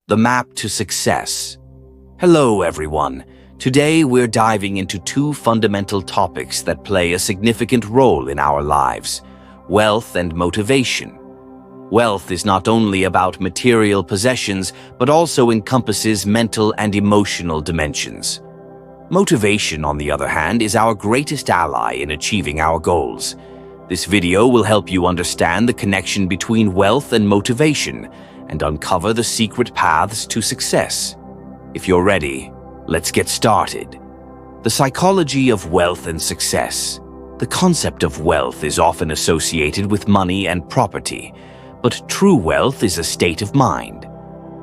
The Map to Success. Hello, everyone. Today, we're diving into two fundamental topics that play a significant role in our lives: wealth and motivation. Wealth is not only about material possessions, but also encompasses mental and emotional dimensions. Motivation, on the other hand, is our greatest ally in achieving our goals. This video will help you understand the connection between wealth and motivation and uncover the secret paths to success. If you're ready, let's get started. The psychology of wealth and success. The concept of wealth is often associated with money and property, but true wealth is a state of mind.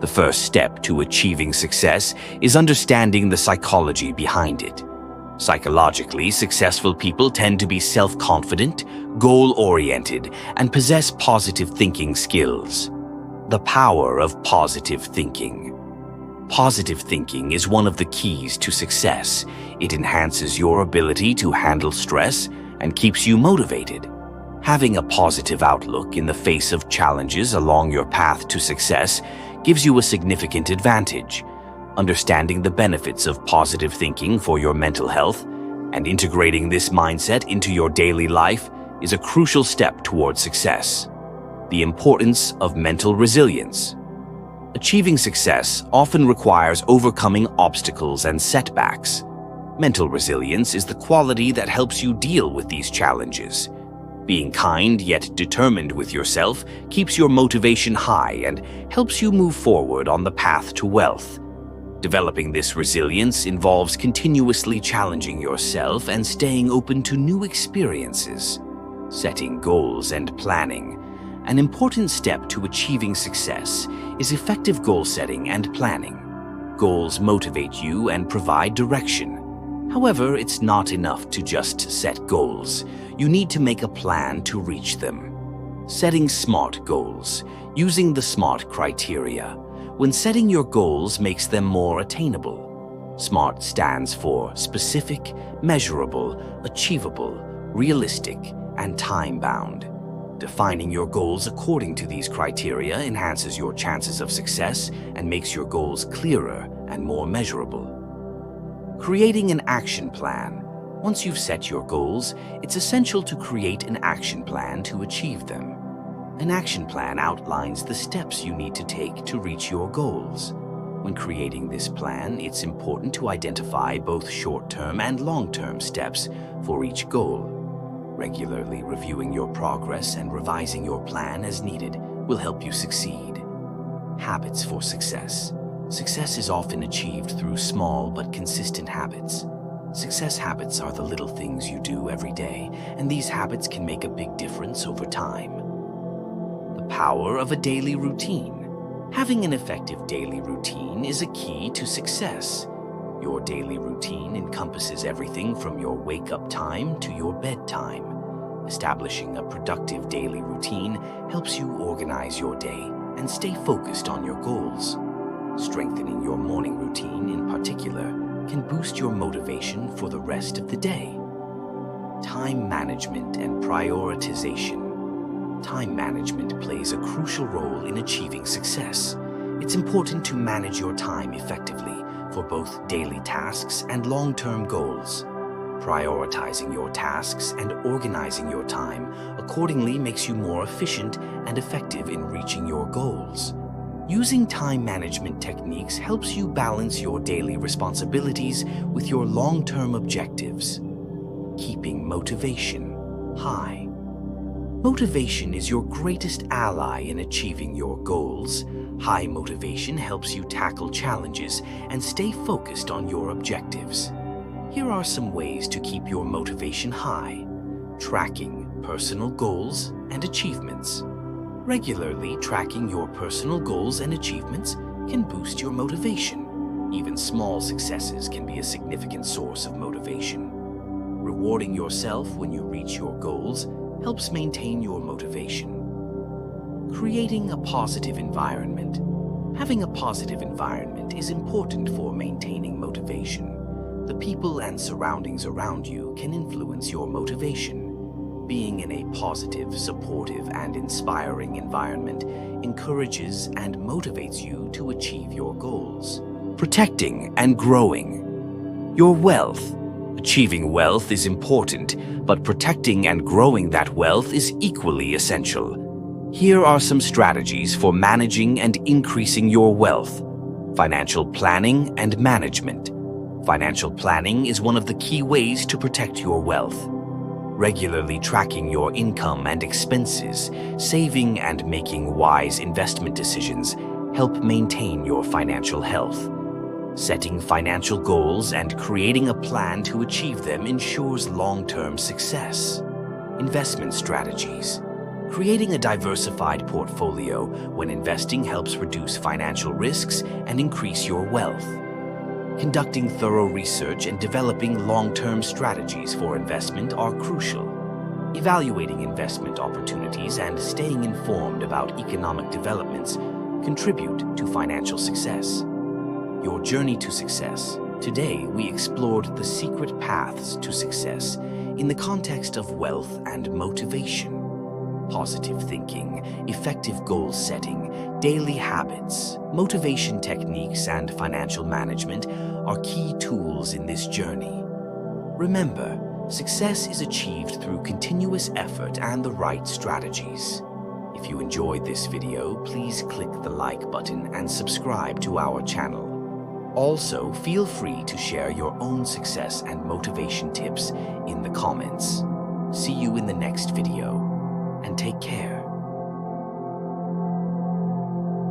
The first step to achieving success is understanding the psychology behind it. Psychologically, successful people tend to be self-confident, goal-oriented, and possess positive thinking skills. The power of positive thinking. Positive thinking is one of the keys to success. It enhances your ability to handle stress and keeps you motivated. Having a positive outlook in the face of challenges along your path to success gives you a significant advantage. Understanding the benefits of positive thinking for your mental health and integrating this mindset into your daily life is a crucial step towards success. The importance of mental resilience. Achieving success often requires overcoming obstacles and setbacks. Mental resilience is the quality that helps you deal with these challenges. Being kind yet determined with yourself keeps your motivation high and helps you move forward on the path to wealth. Developing this resilience involves continuously challenging yourself and staying open to new experiences. Setting goals and planning. An important step to achieving success is effective goal setting and planning. Goals motivate you and provide direction. However, it's not enough to just set goals. You need to make a plan to reach them. Setting SMART goals. Using the SMART criteria. When setting your goals makes them more attainable. SMART stands for specific, measurable, achievable, realistic, and time-bound. Defining your goals according to these criteria enhances your chances of success and makes your goals clearer and more measurable. Creating an action plan. Once you've set your goals, it's essential to create an action plan to achieve them. An action plan outlines the steps you need to take to reach your goals. When creating this plan, it's important to identify both short-term and long-term steps for each goal. Regularly reviewing your progress and revising your plan as needed will help you succeed. Habits for success. Success is often achieved through small but consistent habits. Success habits are the little things you do every day, and these habits can make a big difference over time. The power of a daily routine. Having an effective daily routine is a key to success. Your daily routine encompasses everything from your wake-up time to your bedtime. Establishing a productive daily routine helps you organize your day and stay focused on your goals. Strengthening your morning routine in particular can boost your motivation for the rest of the day. Time management and prioritization. Time management plays a crucial role in achieving success. It's important to manage your time effectively for both daily tasks and long-term goals. Prioritizing your tasks and organizing your time accordingly makes you more efficient and effective in reaching your goals. Using time management techniques helps you balance your daily responsibilities with your long-term objectives. Keeping motivation high. Motivation is your greatest ally in achieving your goals. High motivation helps you tackle challenges and stay focused on your objectives. Here are some ways to keep your motivation high. Tracking personal goals and achievements. Regularly tracking your personal goals and achievements can boost your motivation. Even small successes can be a significant source of motivation. Rewarding yourself when you reach your goals helps maintain your motivation. Creating a positive environment. Having a positive environment is important for maintaining motivation. The people and surroundings around you can influence your motivation. Being in a positive, supportive, and inspiring environment encourages and motivates you to achieve your goals. Protecting and growing your wealth. Achieving wealth is important, but protecting and growing that wealth is equally essential. Here are some strategies for managing and increasing your wealth. Financial planning and management. Financial planning is one of the key ways to protect your wealth. Regularly tracking your income and expenses, saving and making wise investment decisions help maintain your financial health. Setting financial goals and creating a plan to achieve them ensures long-term success. Investment strategies. Creating a diversified portfolio when investing helps reduce financial risks and increase your wealth. Conducting thorough research and developing long-term strategies for investment are crucial. Evaluating investment opportunities and staying informed about economic developments contribute to financial success. Your journey to success. Today, we explored the secret paths to success in the context of wealth and motivation. Positive thinking, effective goal setting, daily habits, motivation techniques, and financial management are key tools in this journey. Remember, success is achieved through continuous effort and the right strategies. If you enjoyed this video, please click the like button and subscribe to our channel. Also, feel free to share your own success and motivation tips in the comments. See you in the next video, and take care.